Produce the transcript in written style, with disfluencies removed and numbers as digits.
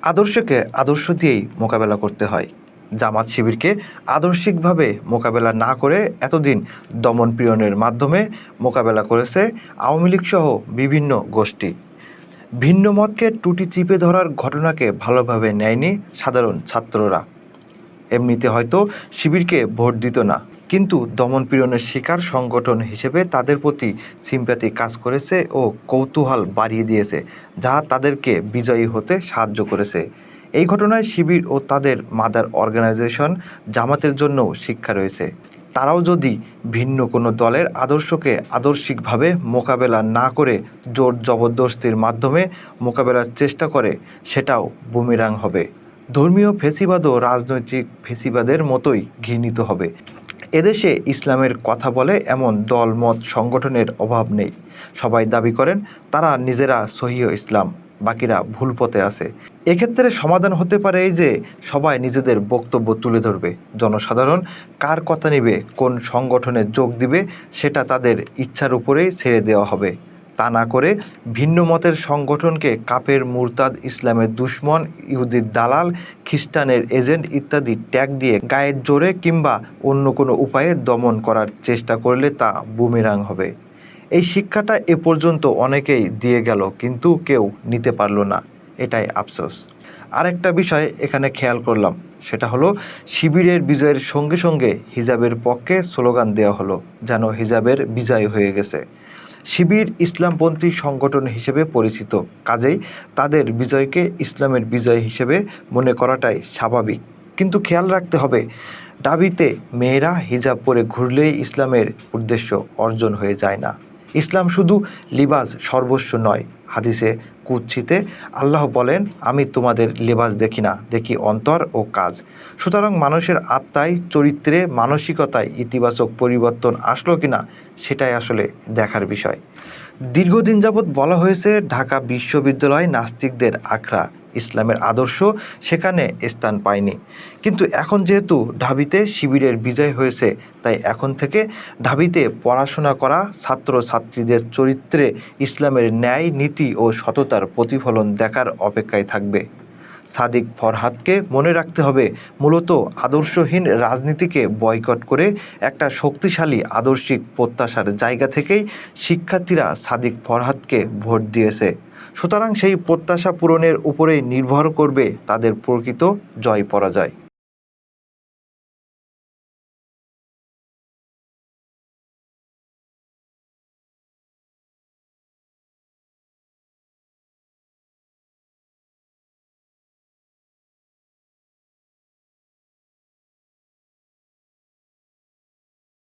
আদর্শকে আদর্শ দিয়েই মোকাবেলা করতে হয়। জামাত শিবিরকে আদর্শিকভাবে মোকাবেলা না করে এতদিন দমন পীড়নের মাধ্যমে মোকাবেলা করেছে আওয়ামী লীগসহ বিভিন্ন গোষ্ঠী। ভিন্ন মতকে টুটি চিপে ধরার ঘটনাকে ভালোভাবে নেয়নি সাধারণ ছাত্ররা। এমনিতে হয়তো শিবিরকে ভোট দিত না, কিন্তু দমন-পীড়নের শিকার সংগঠন হিসেবে তাদের প্রতি সিম্প্যাথি কাজ করেছে ও কৌতূহল বাড়িয়ে দিয়েছে, যা তাদেরকে বিজয়ী হতে সাহায্য করেছে। এই ঘটনায় শিবির ও তাদের মাদার অর্গানাইজেশন জামাতের জন্যও শিক্ষা রয়েছে। তারাও যদি ভিন্ন কোনো দলের আদর্শকে আদর্শিকভাবে মোকাবেলা না করে জোর জবরদস্তির মাধ্যমে মোকাবেলার চেষ্টা করে, সেটাও বুমেরাং হবে। ধর্মীয় ফ্যাসিবাদও রাজনৈতিক ফ্যাসিবাদের মতোই ঘৃণিত হবে। এদেশে ইসলামের কথা বলে এমন দলমত সংগঠনের অভাব নেই। সবাই দাবি করেন তারা নিজেরা সহিহ ইসলাম, বাকিরা ভুল পথে আছে। এক্ষেত্রে সমাধান হতে পারে এই যে সবাই নিজেদের বক্তব্য তুলে ধরবে। জনসাধারণ কার কথা নেবে, কোন সংগঠনে যোগ দিবে, সেটা তাদের ইচ্ছার উপরেই ছেড়ে দেওয়া হবে। তা না করে ভিন্ন মতের সংগঠনকে কাফের, মুরতাদ, ইসলামের দুশমন, ইহুদির দালাল, খ্রিস্টানের এজেন্ট ইত্যাদি ট্যাগ দিয়ে গায়ের জোরে কিংবা অন্য কোনো উপায়ে দমন করার চেষ্টা করলে তা বুমেরাং হবে। এই শিক্ষাটা এ পর্যন্ত অনেকেই দিয়ে গেল, কিন্তু কেউ নিতে পারল না। এটাই আফসোস। আরেকটা বিষয় এখানে খেয়াল করলাম, সেটা হলো শিবিরের বিজয়ের সঙ্গে সঙ্গে হিজাবের পক্ষে স্লোগান দেওয়া হলো, যেন হিজাবের বিজয় হয়ে গেছে। শিবির ইসলামপন্থী সংগঠন হিসেবে পরিচিত, কাজেই তাদের বিজয়কে ইসলামের বিজয় হিসেবে মনে করাটাই স্বাভাবিক। কিন্তু খেয়াল রাখতে হবে, দাবিতে মেয়েরা হিজাব পরে ঘুরলেই ইসলামের উদ্দেশ্য অর্জন হয়ে যায় না। ইসলাম শুধু লিবাস সর্বস্ব নয়। হাদিসে কুদসিতে আল্লাহ বলেন, আমি তোমাদের লেবাস দেখি না, দেখি অন্তর ও কাজ। সুতরাং মানুষের আত্মায়, চরিত্রে, মানসিকতায় ইতিবাচক পরিবর্তন আসলো কিনা, সেটাই আসলে দেখার বিষয়। দীর্ঘদিন যাবৎ বলা হয়েছে ঢাকা বিশ্ববিদ্যালয় নাস্তিকদের আখড়া, ইসলামের আদর্শ সেখানে স্থান পায়নি। কিন্তু এখন যেহেতু ঢাবিতে শিবিরের বিজয় হয়েছে, তাই এখন থেকে ঢাবিতে পড়াশোনা করা ছাত্রছাত্রীদের চরিত্রে ইসলামের ন্যায়, নীতি ও সততার প্রতিফলন দেখার অপেক্ষায় থাকবে। সাদিক ফরহাদকে মনে রাখতে হবে, মূলত আদর্শহীন রাজনীতিকে বয়কট করে একটা শক্তিশালী আদর্শিক প্রত্যাশার জায়গা থেকেই শিক্ষার্থীরা সাদিক ফরহাদকে ভোট দিয়েছে। সুতরাং সেই প্রত্যাশা পূরণের উপরেই নির্ভর করবে তাদের প্রকৃত জয় পরাজয়।